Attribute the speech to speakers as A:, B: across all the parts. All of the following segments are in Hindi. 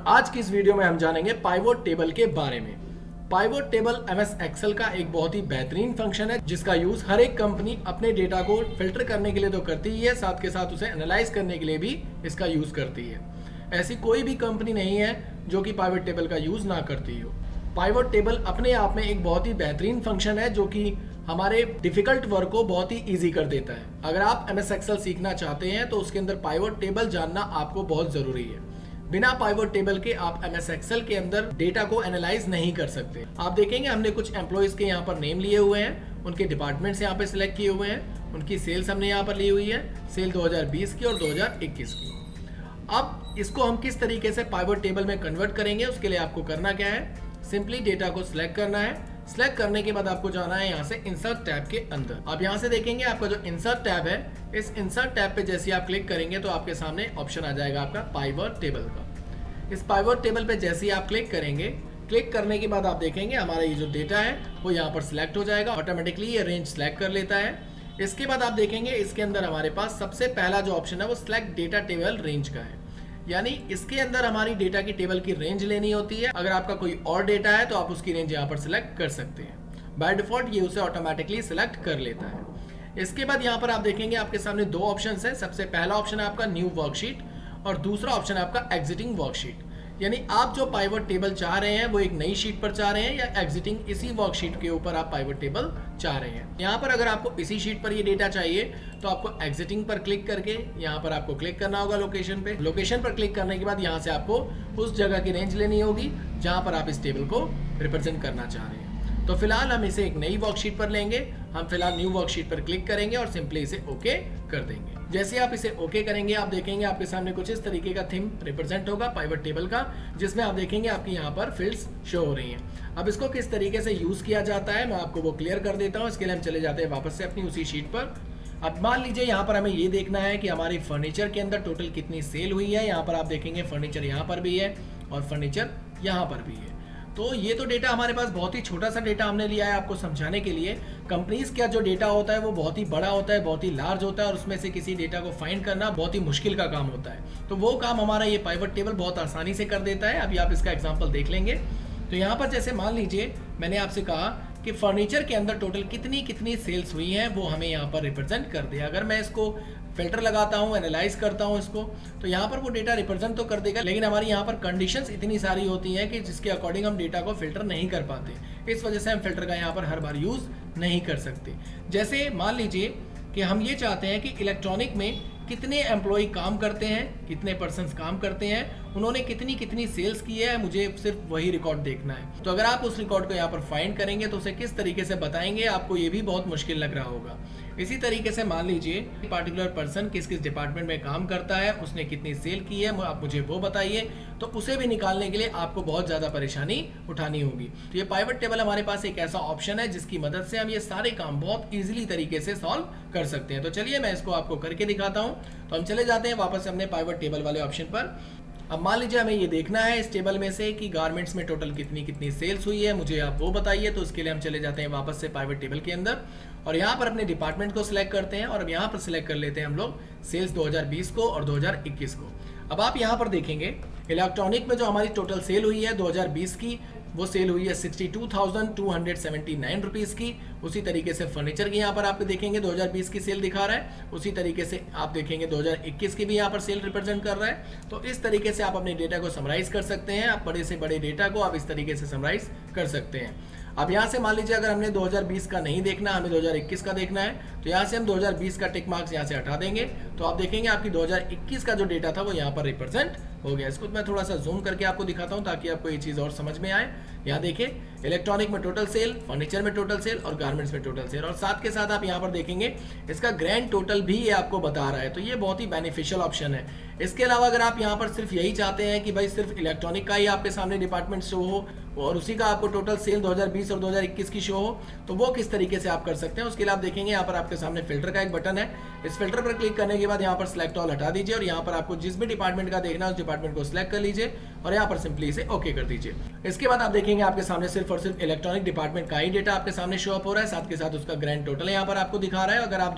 A: और आज की इस वीडियो में हम जानेंगे पाइवोट टेबल के बारे में। पाइवोट टेबल एमएस एक्सेल का एक बहुत ही बेहतरीन फंक्शन है जिसका यूज हर एक कंपनी अपने डेटा को फिल्टर करने के लिए तो करती ही है, साथ के साथ उसे एनालाइज करने के लिए भी इसका यूज करती है। ऐसी कोई भी कंपनी नहीं है जो कि पाइवोट टेबल का यूज ना करती हो। पाइवोट टेबल अपने आप में एक बहुत ही बेहतरीन फंक्शन है जो कि हमारे डिफिकल्ट वर्क को बहुत ही इजी कर देता है। अगर आप एमएस एक्सेल सीखना चाहते हैं तो उसके अंदर पाइवोट टेबल जानना आपको बहुत जरूरी है। बिना पाइवोट टेबल के आप एमएस एक्सेल के अंदर डेटा को एनालाइज नहीं कर सकते। आप देखेंगे हमने कुछ एम्प्लॉइज के यहाँ पर नेम लिए हुए हैं, उनके डिपार्टमेंट्स यहाँ पे सिलेक्ट किए हुए हैं, उनकी सेल्स हमने यहाँ पर ली हुई है, सेल 2020 की और 2021 की। अब इसको हम किस तरीके से पाइवोट टेबल में कन्वर्ट करेंगे, उसके लिए आपको करना क्या है, सिंपली डेटा को सिलेक्ट करना है। सिलेक्ट करने के बाद आपको जाना है यहाँ से इंसर्ट टैब के अंदर। आप यहाँ से देखेंगे आपका जो इंसर्ट टैब है, इस इंसर्ट टैब पे जैसे आप क्लिक करेंगे तो आपके सामने ऑप्शन आ जाएगा आपका पाइवोट टेबल का। इस पाइवोट टेबल पे जैसे ही आप क्लिक करेंगे, क्लिक करने के बाद आप देखेंगे हमारा ये जो डेटा है वो यहाँ पर सिलेक्ट हो जाएगा, ऑटोमेटिकली ये रेंज सिलेक्ट कर लेता है। इसके बाद आप देखेंगे इसके अंदर हमारे पास सबसे पहला जो ऑप्शन है वो सिलेक्ट डेटा टेबल रेंज का है, यानी इसके अंदर हमारी डेटा की टेबल की रेंज लेनी होती है। अगर आपका कोई और डेटा है तो आप उसकी रेंज यहाँ पर सिलेक्ट कर सकते हैं। बाय डिफॉल्ट ये उसे ऑटोमेटिकली सिलेक्ट कर लेता है। इसके बाद यहाँ पर आप देखेंगे आपके सामने दो ऑप्शन है। सबसे पहला ऑप्शन है आपका न्यू वर्कशीट और दूसरा ऑप्शन है आपका एग्जिटिंग वर्कशीट, यानी आप जो पाइवोट टेबल चाह रहे हैं वो एक नई शीट पर चाह रहे हैं या एग्जिटिंग इसी वर्कशीट के ऊपर आप पाइवोट टेबल चाह रहे हैं। यहाँ पर अगर आपको इसी शीट पर ये डेटा चाहिए तो आपको एग्जिटिंग पर क्लिक करके यहाँ पर आपको क्लिक करना होगा लोकेशन पे। लोकेशन पर क्लिक करने के बाद यहाँ से आपको उस जगह की रेंज लेनी होगी जहाँ पर आप इस टेबल को रिप्रेजेंट करना चाह रहे हैं। तो फिलहाल हम इसे एक नई वर्कशीट पर लेंगे। हम फिलहाल न्यू वर्कशीट पर क्लिक करेंगे और सिंपली इसे ओके कर देंगे। जैसे आप इसे ओके करेंगे आप देखेंगे आपके सामने कुछ इस तरीके का थीम रिप्रेजेंट होगा पाइवोट टेबल का, जिसमें आप देखेंगे आपकी यहाँ पर फील्ड्स शो हो रही हैं। अब इसको किस तरीके से यूज किया जाता है मैं आपको वो क्लियर कर देता हूँ। इसके लिए हम चले जाते हैं वापस से अपनी उसी शीट पर। अब मान लीजिए यहाँ पर हमें ये देखना है कि हमारी फर्नीचर के अंदर टोटल कितनी सेल हुई है। यहाँ पर आप देखेंगे फर्नीचर यहाँ पर भी है और फर्नीचर यहाँ पर भी है। तो ये तो डेटा हमारे पास बहुत ही छोटा सा डेटा हमने लिया है आपको समझाने के लिए। कंपनीज का जो डेटा होता है वो बहुत ही बड़ा होता है, बहुत ही लार्ज होता है और उसमें से किसी डेटा को फाइंड करना बहुत ही मुश्किल का काम होता है। तो वो काम हमारा ये पाइवोट टेबल बहुत आसानी से कर देता है। अभी आप इसका एग्जाम्पल देख लेंगे। तो यहाँ पर जैसे मान लीजिए मैंने आपसे कहा कि फर्नीचर के अंदर टोटल कितनी सेल्स हुई हैं वो हमें यहाँ पर रिप्रेजेंट कर दे। अगर मैं इसको फिल्टर लगाता हूँ, एनालाइज करता हूँ इसको, तो यहाँ पर वो डेटा रिप्रेजेंट तो कर देगा, लेकिन हमारी यहाँ पर कंडीशंस इतनी सारी होती हैं कि जिसके अकॉर्डिंग हम डेटा को फिल्टर नहीं कर पाते। इस वजह से हम फिल्टर का यहाँ पर हर बार यूज नहीं कर सकते। जैसे मान लीजिए कि हम ये चाहते हैं कि इलेक्ट्रॉनिक में कितने एम्प्लॉय काम करते हैं, कितने पर्सन्स काम करते हैं, उन्होंने कितनी सेल्स की है, मुझे सिर्फ वही रिकॉर्ड देखना है। तो अगर आप उस रिकॉर्ड को यहाँ पर फाइंड करेंगे तो उसे किस तरीके से बताएंगे आपको ये भी बहुत मुश्किल लग रहा होगा। इसी तरीके से मान लीजिए पार्टिकुलर पर्सन किस किस डिपार्टमेंट में काम करता है, उसने कितनी सेल की है, आप मुझे वो बताइए। तो उसे भी निकालने के लिए आपको बहुत ज़्यादा परेशानी उठानी होगी। तो ये पाइवोट टेबल हमारे पास एक ऐसा ऑप्शन है जिसकी मदद से हम ये सारे काम बहुत ईजिली तरीके से सॉल्व कर सकते हैं। तो चलिए मैं इसको आपको करके दिखाता हूँ। तो हम चले जाते हैं वापस अपने पाइवोट टेबल वाले ऑप्शन पर। अब मान लीजिए हमें ये देखना है इस टेबल में से कि गारमेंट्स में टोटल कितनी सेल्स हुई है, मुझे आप वो बताइए। तो उसके लिए हम चले जाते हैं वापस से पाइवोट टेबल के अंदर और यहाँ पर अपने डिपार्टमेंट को सिलेक्ट करते हैं और अब यहाँ पर सिलेक्ट कर लेते हैं हम लोग सेल्स 2020 को और 2021 को। अब आप यहाँ पर देखेंगे इलेक्ट्रॉनिक में जो हमारी टोटल सेल हुई है 2020 की, वो सेल हुई है 62,279 रुपीज़ की। उसी तरीके से फर्नीचर की यहाँ पर आप देखेंगे 2020 की सेल दिखा रहा है। उसी तरीके से आप देखेंगे 2021 की भी यहाँ पर सेल रिप्रेजेंट कर रहा है। तो इस तरीके से आप अपने डेटा को समराइज कर सकते हैं। आप बड़े से बड़े डेटा को आप इस तरीके से समराइज कर सकते हैं। अब यहाँ से मान लीजिए अगर हमने 2020 का नहीं देखना, हमें 2021 का देखना है, तो यहाँ से हम 2020 का टिक मार्क्स यहाँ से हटा देंगे। तो आप देखेंगे आपकी 2021 का जो डेटा था वो यहाँ पर रिप्रेजेंट हो गया। इसको मैं थोड़ा सा जूम करके आपको दिखाता हूँ ताकि आपको ये चीज़ और समझ में आए। यहाँ देखिए इलेक्ट्रॉनिक में टोटल सेल, फर्नीचर में टोटल सेल और गारमेंट्स में टोटल सेल, और साथ के साथ आप यहाँ पर देखेंगे इसका ग्रैंड टोटल भी ये आपको बता रहा है। तो ये बहुत ही बेनिफिशियल ऑप्शन है। इसके अलावा अगर आप यहाँ पर सिर्फ यही चाहते हैं कि भाई सिर्फ इलेक्ट्रॉनिक का ही आपके सामने डिपार्टमेंट शो हो और उसी का आपको टोटल सेल 2020 और 2021 की शो हो, तो वो किस तरीके से आप कर सकते हैं उसके लिए आप देखेंगे यहाँ पर आपके सामने फिल्टर का एक बटन है। इस फिल्टर पर क्लिक करने के बाद यहाँ पर सिलेक्ट ऑल हटा दीजिए और यहाँ पर आपको जिस भी डिपार्टमेंट का देखना है उस डिपार्टमेंट को सिलेक्ट कर लीजिए और यहाँ पर सिंपली इसे ओके कर दीजिए। इसके बाद आप देखेंगे आपके सामने सिर्फ और सिर्फ इलेक्ट्रॉनिक डिपार्टमेंट का ही डेटा आपके सामने शो अप हो रहा है, साथ के साथ उसका ग्रैंड टोटल यहाँ पर आपको दिखा रहा है। अगर आप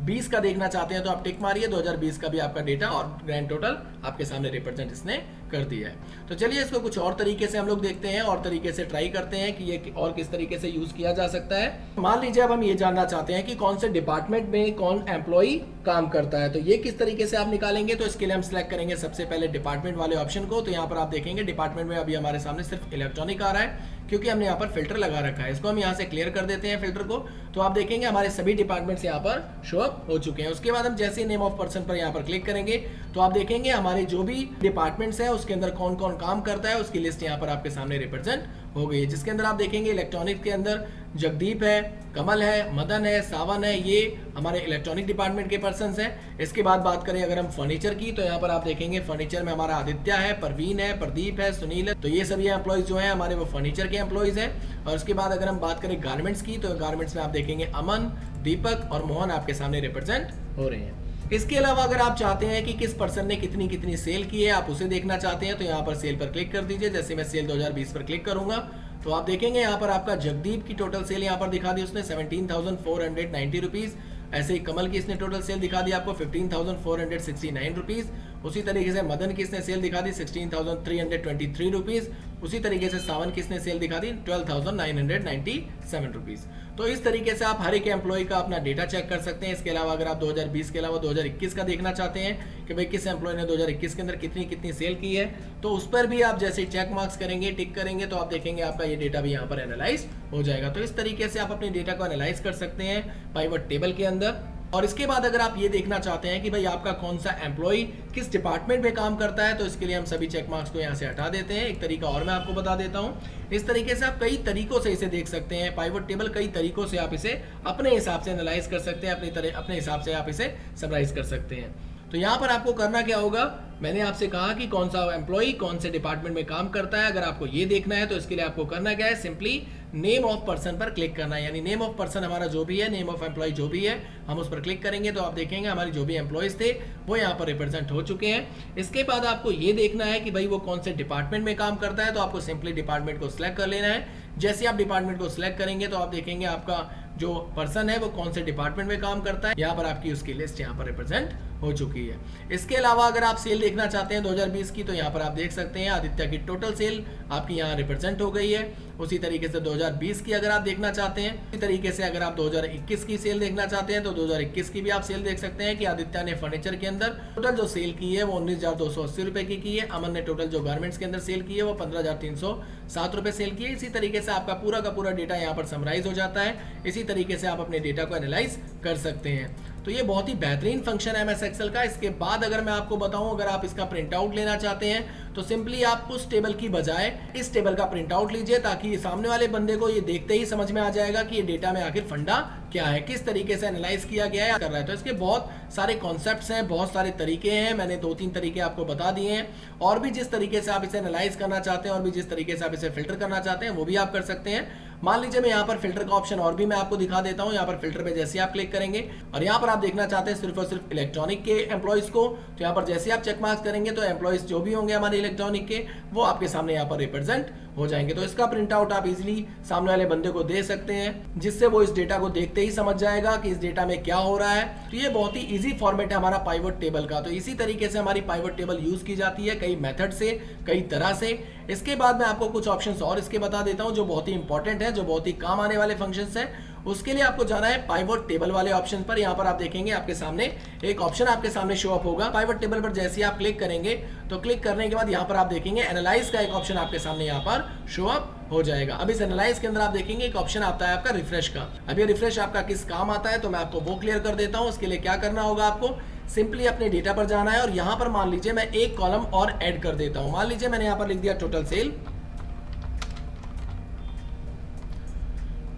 A: 2020 का देखना चाहते हैं तो आप टिक मारिए, 2020 का भी आपका डेटा और ग्रैंड टोटल आपके सामने रिप्रेजेंट इसने कर दिया है। तो चलिए इसको कुछ और तरीके से हम लोग देखते हैं और तरीके से ट्राई करते हैं कि ये और किस तरीके से यूज किया जा सकता है। मान लीजिए अब हम ये जानना चाहते हैं कि कौन से डिपार्टमेंट में कौन एम्प्लॉई काम करता है, तो ये किस तरीके से आप निकालेंगे। तो इसके लिए हम सिलेक्ट करेंगे सबसे पहले डिपार्टमेंट वाले ऑप्शन को। तो यहाँ पर आप देखेंगे डिपार्टमेंट में अभी हमारे सामने सिर्फ इलेक्ट्रॉनिक आ रहा है क्योंकि हमने यहाँ पर फिल्टर लगा रखा है। इसको हम यहाँ से क्लियर कर देते हैं फिल्टर को। तो आप देखेंगे हमारे सभी डिपार्टमेंट्स यहाँ पर शो अप हो चुके हैं। उसके बाद हम जैसे नेम ऑफ पर्सन पर यहाँ पर क्लिक करेंगे तो आप देखेंगे हमारे जो भी डिपार्टमेंट्स हैं उसके अंदर कौन कौन काम करता है उसकी लिस्ट यहाँ पर आपके सामने रिप्रेजेंट हो गई है, जिसके अंदर आप देखेंगे इलेक्ट्रॉनिक्स के अंदर जगदीप है, कमल है, मदन है, सावन है, ये हमारे इलेक्ट्रॉनिक डिपार्टमेंट के पर्सन्स हैं। इसके बाद बात करें अगर हम फर्नीचर की तो यहाँ पर आप देखेंगे फर्नीचर में हमारा आदित्य है, परवीन है, प्रदीप है, सुनील है। तो ये सभी एम्प्लॉइज जो हैं हमारे वो फर्नीचर के एम्प्लॉइज हैं। और उसके बाद अगर हम बात करें गारमेंट्स की तो गारमेंट्स में आप देखेंगे अमन, दीपक और मोहन आपके सामने रिप्रेजेंट हो रहे हैं। इसके अलावा अगर आप चाहते हैं कि किस पर्सन ने कितनी कितनी सेल की है, आप उसे देखना चाहते हैं तो यहाँ पर सेल पर क्लिक कर दीजिए। जैसे मैं सेल 2020 पर क्लिक करूंगा तो आप देखेंगे यहाँ पर आपका जगदीप की टोटल सेल यहाँ पर दिखा दी उसने 17,490 रुपीज। ऐसे ही कमल की इसने टोटल सेल दिखा दी आपको 15,469 रुपीज। उसी तरीके से मदन की इसने सेल दिखा दी 16,323 रुपीज। उसी तरीके से सावन की इसने सेल दिखा दी 12,997 रुपीज। तो इस तरीके से आप हर एक एम्प्लॉय का अपना डेटा चेक कर सकते हैं। इसके अलावा अगर आप 2020 के अलावा 2021 का देखना चाहते हैं कि भाई किस एम्प्लॉय ने 2021 के अंदर कितनी कितनी सेल की है तो उस पर भी आप जैसे चेक मार्क्स करेंगे, टिक करेंगे तो आप देखेंगे आपका ये डेटा भी यहाँ पर एनालाइज हो जाएगा। तो इस तरीके से आप अपने डेटा को एनालाइज कर सकते हैं पाइवट टेबल के अंदर। और इसके बाद अगर आप ये देखना चाहते हैं कि भाई आपका कौन सा एम्प्लॉय किस डिपार्टमेंट में काम करता है तो इसके लिए हम सभी चेक मार्क्स को यहाँ से हटा देते हैं। एक तरीका और मैं आपको बता देता हूँ। इस तरीके से आप कई तरीकों से इसे देख सकते हैं। पाइवट टेबल कई तरीकों से आप इसे अपने हिसाब से एनालाइज कर सकते हैं, अपने हिसाब से आप इसे समराइज कर सकते हैं। तो यहाँ पर आपको करना क्या होगा, मैंने आपसे कहा कि कौन सा एम्प्लॉय कौन से डिपार्टमेंट में काम करता है। अगर आपको ये देखना है तो इसके लिए आपको करना क्या है, सिंपली नेम ऑफ पर्सन पर क्लिक करना है। यानी नेम ऑफ पर्सन हमारा जो भी है, नेम ऑफ एम्प्लॉय जो भी है, हम उस पर क्लिक करेंगे तो आप देखेंगे हमारे जो भी एम्प्लॉयज थे वो यहाँ पर रिप्रेजेंट हो चुके हैं। इसके बाद आपको ये देखना है कि भाई वो कौन से डिपार्टमेंट में काम करता है तो आपको सिंपली डिपार्टमेंट को सिलेक्ट कर लेना है। जैसे आप डिपार्टमेंट को सिलेक्ट करेंगे तो आप देखेंगे आपका जो पर्सन है वो कौन से डिपार्टमेंट में काम करता है, यहाँ पर आपकी उसकी लिस्ट यहाँ पर रिप्रेजेंट हो चुकी है। इसके अलावा अगर आप सेल देखना चाहते हैं 2020 की तो यहाँ पर आप देख सकते हैं आदित्य की टोटल सेल आपकी यहाँ रिप्रेजेंट हो गई है। उसी तरीके से 2020 की अगर आप देखना चाहते हैं, इसी तरीके से अगर आप 2021 की सेल देखना चाहते हैं तो 2021 की भी आप सेल देख सकते हैं कि आदित्य ने फर्नीचर के अंदर टोटल जो सेल की है वो 19,280 रुपए की है। अमन ने टोटल जो गारमेंट्स के अंदर सेल की है वो 15,307 रुपए सेल की है। इसी तरीके से आपका पूरा का पूरा डेटा यहाँ पर समराइज हो जाता है। इसी तरीके से आप अपने डेटा को एनालाइज कर सकते हैं। तो ये बहुत ही बेहतरीन फंक्शन है एमएस एक्सेल का। इसके बाद अगर मैं आपको बताऊं, अगर आप इसका प्रिंट आउट लेना चाहते हैं तो सिंपली आप उस टेबल की बजाय इस टेबल का प्रिंट आउट लीजिए, ताकि सामने वाले बंदे को ये देखते ही समझ में आ जाएगा कि ये डेटा में आखिर फंडा क्या है, किस तरीके से एनालाइज किया गया है, कर रहा है। तो इसके बहुत सारे कॉन्सेप्ट्स हैं, बहुत सारे तरीके हैं। मैंने 2-3 तरीके आपको बता दिए हैं। और भी जिस तरीके से आप इसे एनालाइज करना चाहते हैं और भी जिस तरीके से आप इसे फिल्टर करना चाहते हैं वो भी आप कर सकते हैं। मान लीजिए मैं यहाँ पर फिल्टर का ऑप्शन और भी मैं आपको दिखा देता हूँ। यहाँ पर फिल्टर पे जैसे आप क्लिक करेंगे और यहाँ पर आप देखना चाहते हैं सिर्फ और सिर्फ इलेक्ट्रॉनिक के एम्प्लॉइज को, तो यहाँ पर जैसे आप चेक मार्क्स करेंगे तो एम्प्लॉइज जो भी होंगे हमारे इलेक्ट्रॉनिक के वो आपके सामने यहाँ पर रिप्रेजेंट हो जाएंगे। तो इसका प्रिंट आउट आप इजीली सामने वाले बंदे को दे सकते हैं, जिससे वो इस डेटा को देखते ही समझ जाएगा कि इस डेटा में क्या हो रहा है। तो ये बहुत ही इजी फॉर्मेट है हमारा पाइवट टेबल का। तो इसी तरीके से हमारी पाइवट टेबल यूज की जाती है कई मेथड से, कई तरह से। इसके बाद मैं आपको कुछ ऑप्शंस और इसके बता देता हूं जो बहुत ही इंपॉर्टेंट है, जो बहुत ही काम आने वाले फंक्शंस हैं। उसके लिए आपको जाना है पाइवट टेबल वाले ऑप्शन पर। यहाँ पर आप देखेंगे आपके सामने एक ऑप्शन आपके सामने शो अप होगा। पाइवट टेबल पर जैसे आप क्लिक करेंगे तो क्लिक करने के बाद यहाँ पर आप देखेंगे एनालाइज का एक ऑप्शन आपके सामने यहाँ पर शो अप हो जाएगा। अब इस एनालाइज के अंदर आप देखेंगे एक ऑप्शन आता है आपका रिफ्रेश का। अब ये रिफ्रेश आपका किस काम आता है तो मैं आपको वो क्लियर कर देता हूँ। उसके लिए क्या करना होगा, आपको सिंपली अपने डेटा पर जाना है और यहाँ पर मान लीजिए मैं एक कॉलम और ऐड कर देता हूँ। मान लीजिए मैंने यहाँ पर लिख दिया टोटल सेल।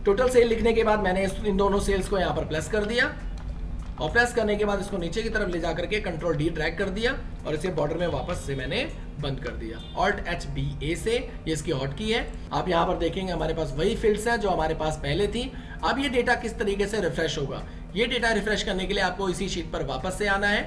A: टोटल सेल लिखने के बाद मैंने इन दोनों सेल्स को यहाँ पर प्लस कर दिया और प्रेस करने के बाद इसको नीचे की तरफ ले जाकर के कंट्रोल डी ड्रैग कर दिया और इसे बॉर्डर में वापस से मैंने बंद कर दिया। ऑल्ट एच बी ए से ये इसकी हॉट की है। आप यहाँ पर देखेंगे हमारे पास वही फील्ड्स हैं जो हमारे पास पहले थी। अब ये डेटा किस तरीके से रिफ्रेश होगा, ये डेटा रिफ्रेश करने के लिए आपको इसी शीट पर वापस से आना है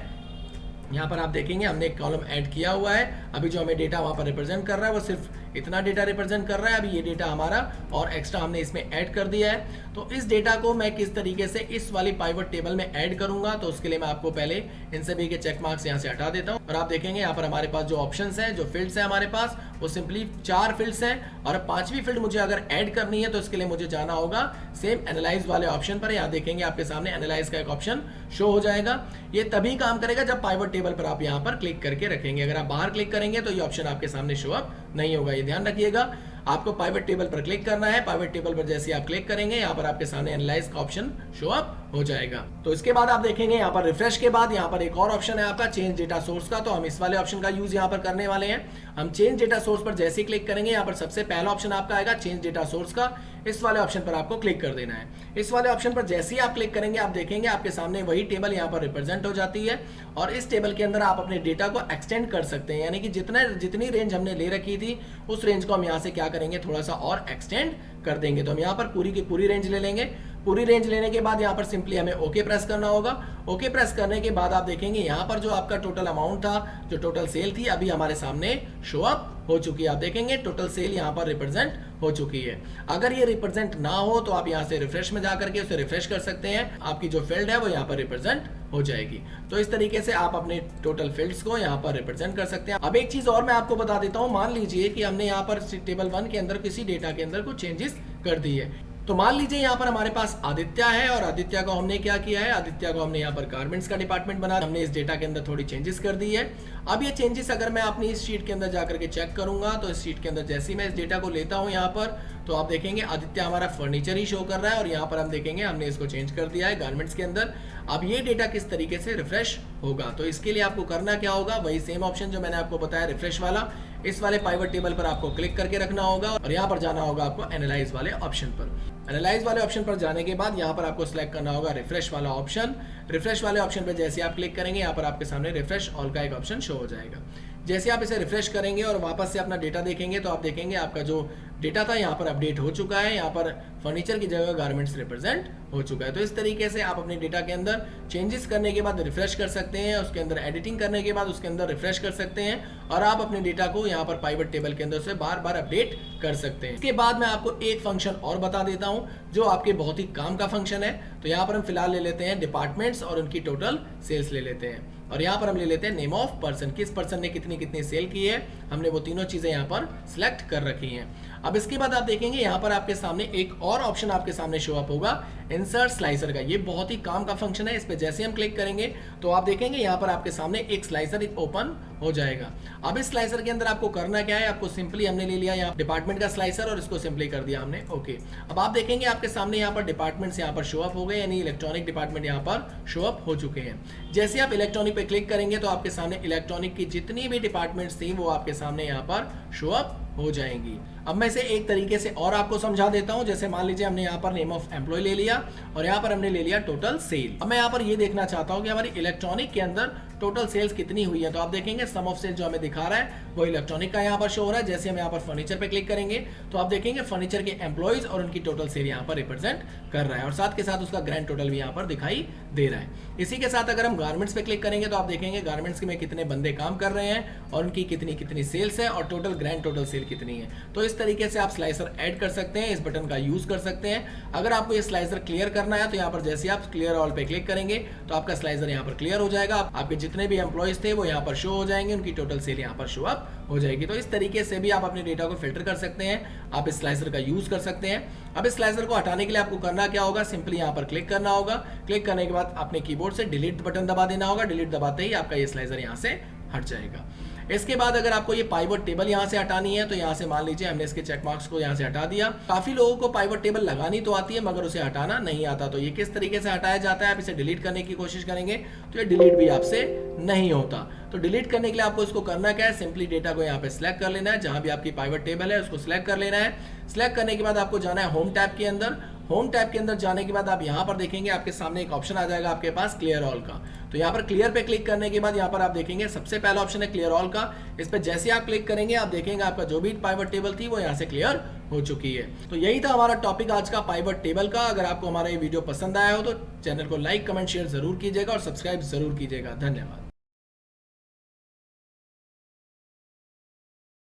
A: यहाँ पर आप देखेंगे हमने एक कॉलम ऐड किया हुआ है। अभी जो हमें डेटा वहाँ पर रिप्रेजेंट कर रहा है वो सिर्फ इतना डेटा रिप्रेजेंट कर रहा है। अभी ये डेटा हमारा और एक्स्ट्रा हमने इसमें ऐड कर दिया है। तो इस डेटा को मैं किस तरीके से इस वाली पाइवट टेबल में ऐड करूंगा, तो उसके लिए मैं आपको पहले इन सभी के चेक मार्क्स यहाँ से हटा देता हूँ। और आप देखेंगे यहाँ पर हमारे पास जो ऑप्शंस हैं, जो फील्ड्स हैं हमारे पास, वो सिंपली 4 फील्ड्स हैं। और 5वीं फील्ड मुझे अगर ऐड करनी है तो इसके लिए मुझे जाना होगा सेम एनालाइज वाले ऑप्शन पर। यहाँ देखेंगे आपके सामने एनालाइज का एक ऑप्शन शो हो जाएगा। ये तभी काम करेगा जब पाइवट टेबल पर आप यहाँ पर क्लिक करके रखेंगे। अगर आप बाहर क्लिक करेंगे तो ये ऑप्शन आपके सामने शो अप नहीं होगा, ये ध्यान रखिएगा। आपको पाइवट टेबल पर क्लिक करना है। पाइवट टेबल पर जैसे आप क्लिक करेंगे यहाँ पर आपके सामने एनालाइज का ऑप्शन शो अप हो जाएगा। तो इसके बाद आप देखेंगे यहाँ पर रिफ्रेश के बाद यहाँ पर एक और ऑप्शन है आपका चेंज डेटा सोर्स का। तो हम इस वाले ऑप्शन का यूज यहाँ पर करने वाले हैं। हम चेंज डेटा सोर्स पर जैसे ही क्लिक करेंगे यहाँ पर सबसे पहला ऑप्शन आपका आएगा चेंज डेटा सोर्स का। इस वाले ऑप्शन पर आपको क्लिक कर देना है। इस वाले ऑप्शन पर जैसे ही आप क्लिक करेंगे आप देखेंगे आपके सामने वही टेबल यहाँ पर रिप्रेजेंट हो जाती है। और इस टेबल के अंदर आप अपने डेटा को एक्सटेंड कर सकते हैं, यानी कि जितनी रेंज हमने ले रखी थी उस रेंज को हम यहाँ से क्या करेंगे, थोड़ा सा और एक्सटेंड कर देंगे। तो हम यहाँ पर पूरी की पूरी रेंज ले लेंगे। पूरी रेंज लेने के बाद यहाँ पर सिंपली हमें ओके प्रेस करना होगा। ओके प्रेस करने के बाद आप देखेंगे यहाँ पर जो आपका टोटल अमाउंट था, जो टोटल सेल थी, अभी हमारे सामने शो अप हो चुकी है। आप देखेंगे टोटल सेल यहाँ पर रिप्रेजेंट हो चुकी है। अगर ये रिप्रेजेंट ना हो तो आप यहाँ से रिफ्रेश में जाकर के उसे रिफ्रेश कर सकते हैं। आपकी जो फील्ड है वो यहाँ पर रिप्रेजेंट हो जाएगी। तो इस तरीके से आप अपने टोटल फील्ड्स को यहाँ पर रिप्रेजेंट कर सकते हैं। अब एक चीज और मैं आपको बता देता हूँ। मान लीजिए कि हमने यहाँ पर टेबल 1 के अंदर किसी डेटा के अंदर कुछ चेंजेस कर दी है। तो मान लीजिए यहाँ पर हमारे पास आदित्य है और आदित्य को हमने क्या किया है, आदित्य को हमने यहाँ पर गारमेंट्स का डिपार्टमेंट बना, हमने इस डेटा के अंदर थोड़ी चेंजेस कर दी है। अब ये चेंजेस अगर मैं अपनी इस शीट के अंदर जाकर के चेक करूंगा तो इस शीट के अंदर जैसे ही मैं इस डेटा को लेता हूँ यहाँ पर, तो आप देखेंगे आदित्य हमारा फर्नीचर ही शो कर रहा है। और यहाँ पर हम देखेंगे हमने इसको चेंज कर दिया है गारमेंट्स के अंदर। अब ये डेटा किस तरीके से रिफ्रेश होगा, तो इसके लिए आपको करना क्या होगा, वही सेम ऑप्शन जो मैंने आपको बताया रिफ्रेश वाला, इस वाले पाइवट टेबल पर आपको क्लिक करके रखना होगा और यहाँ पर जाना होगा आपको एनालाइज वाले ऑप्शन पर। एनालाइज वाले ऑप्शन पर जाने के बाद यहाँ पर आपको सिलेक्ट करना होगा रिफ्रेश वाला ऑप्शन। रिफ्रेश वाले ऑप्शन पर जैसे आप क्लिक करेंगे यहाँ पर आपके सामने रिफ्रेश ऑल का एक ऑप्शन शो हो जाएगा। जैसे आप इसे रिफ्रेश करेंगे और वापस से अपना डेटा देखेंगे तो आप देखेंगे आपका जो डेटा था यहाँ पर अपडेट हो चुका है। यहाँ पर फर्नीचर की जगह गारमेंट्स रिप्रेजेंट हो चुका है। तो इस तरीके से आप अपने डेटा के अंदर चेंजेस करने के बाद रिफ्रेश कर सकते हैं, उसके अंदर एडिटिंग करने के बाद उसके अंदर रिफ्रेश कर सकते हैं और आप अपने डेटा को यहाँ पर पाइवट टेबल के अंदर से बार बार अपडेट कर सकते हैं। इसके बाद मैं आपको एक फंक्शन और बता देता हूँ जो आपके बहुत ही काम का फंक्शन है। तो यहाँ पर हम फिलहाल ले लेते हैं डिपार्टमेंट्स और उनकी टोटल सेल्स ले लेते हैं। और यहाँ पर हम ले लेते हैं नेम ऑफ पर्सन, किस पर्सन ने कितनी कितनी सेल की है, हमने वो तीनों चीजें यहाँ पर सिलेक्ट कर रखी हैं। अब इसके बाद आप देखेंगे यहाँ पर आपके सामने एक और ऑप्शन आपके सामने शो अप होगा इंसर्ट स्लाइसर का। ये बहुत ही काम का फंक्शन है। इस पर जैसे हम क्लिक करेंगे तो आप देखेंगे यहाँ पर आपके सामने एक स्लाइसर ओपन हो जाएगा। अब इस स्लाइसर के अंदर आपको करना क्या है, आपको सिंपली हमने ले लिया यहाँ डिपार्टमेंट का स्लाइसर और इसको सिंपली कर दिया हमने ओके। अब आप देखेंगे आपके सामने यहाँ पर डिपार्टमेंट्स यहाँ पर शो अप हो गए, यानी इलेक्ट्रॉनिक डिपार्टमेंट यहाँ पर शो अप हो चुके हैं। जैसे आप इलेक्ट्रॉनिक पे क्लिक करेंगे तो आपके सामने इलेक्ट्रॉनिक की जितनी भी डिपार्टमेंट्स थी वो आपके सामने यहाँ पर शो अप हो जाएंगी। अब मैं इसे एक तरीके से और आपको समझा देता हूं। जैसे मान लीजिए हमने यहाँ पर नेम ऑफ एम्प्लॉय ले लिया और यहाँ पर हमने ले लिया टोटल सेल। अब मैं यहाँ पर ये देखना चाहता हूं कि हमारी इलेक्ट्रॉनिक के अंदर टोटल सेल्स कितनी हुई है। तो आप देखेंगे सम ऑफ सेल जो हमें दिखा रहा है वो इलेक्ट्रॉनिक का यहाँ पर शो हो रहा है। जैसे हम यहाँ पर फर्नीचर पे क्लिक करेंगे तो आप देखेंगे फर्नीचर के एम्प्लॉयज और उनकी टोटल सेल यहाँ पर रिप्रेजेंट कर रहा है और साथ के साथ उसका ग्रैंड टोटल भी यहाँ पर दिखाई दे रहा है। इसी के साथ अगर हम गारमेंट्स पे क्लिक करेंगे तो आप देखेंगे गारमेंट्स में कितने बंदे काम कर रहे हैं और उनकी कितनी कितनी सेल्स है और टोटल ग्रैंड टोटल सेल कितनी है। तो इस तरीके से आप स्लाइसर ऐड कर सकते हैं, इस बटन का यूज कर सकते हैं। अगर आपको ये स्लाइसर क्लियर करना है तो यहाँ पर जैसे आप क्लियर ऑल पे क्लिक करेंगे तो आपका स्लाइसर यहाँ पर क्लियर हो जाएगा। आपके जितने भी एम्प्लॉयज थे वो यहाँ पर शो हो जाएंगे, उनकी टोटल सेल यहाँ पर शो अप हो जाएगी। तो इस तरीके से भी आप अपने डेटा को फिल्टर कर सकते हैं, आप इस स्लाइसर का यूज कर सकते हैं। अब इस स्लाइसर को हटाने के लिए आपको करना क्या होगा, सिंपली यहाँ पर क्लिक करना होगा। क्लिक करने के बाद अपने कीबोर्ड से डिलीट बटन दबा देना होगा। डिलीट दबाते ही आपका ये स्लाइसर यहाँ से हट जाएगा। इसके बाद अगर आपको ये पाइवट टेबल यहाँ से हटानी है तो यहाँ से मान लीजिए हमने इसके चेक मार्क्स को यहाँ से हटा दिया। काफी लोगों को पाइवट टेबल लगानी तो आती है मगर उसे हटाना नहीं आता। तो ये किस तरीके से हटाया जाता है, आप इसे डिलीट करने की कोशिश करेंगे तो ये डिलीट भी आपसे नहीं होता। तो डिलीट करने के लिए आपको इसको करना क्या है, सिंपली डेटा को यहाँ पे सिलेक्ट कर लेना है। जहां भी आपकी पाइवट टेबल है उसको सिलेक्ट कर लेना है। सिलेक्ट करने के बाद आपको जाना है होम टैब के अंदर। होम टैब के अंदर जाने के बाद आप यहाँ पर देखेंगे आपके सामने एक ऑप्शन आ जाएगा आपके पास क्लियर ऑल का। तो यहाँ पर क्लियर पे क्लिक करने के बाद यहाँ पर आप देखेंगे सबसे पहला ऑप्शन है क्लियर ऑल का। इस पर जैसे आप क्लिक करेंगे आप देखेंगे आपका जो भी पाइवट टेबल थी वो यहाँ से क्लियर हो चुकी है। तो यही था हमारा टॉपिक आज का पाइवट टेबल का। अगर आपको हमारा ये वीडियो पसंद आया हो तो चैनल को लाइक कमेंट शेयर जरूर कीजिएगा और सब्सक्राइब जरूर कीजिएगा। धन्यवाद।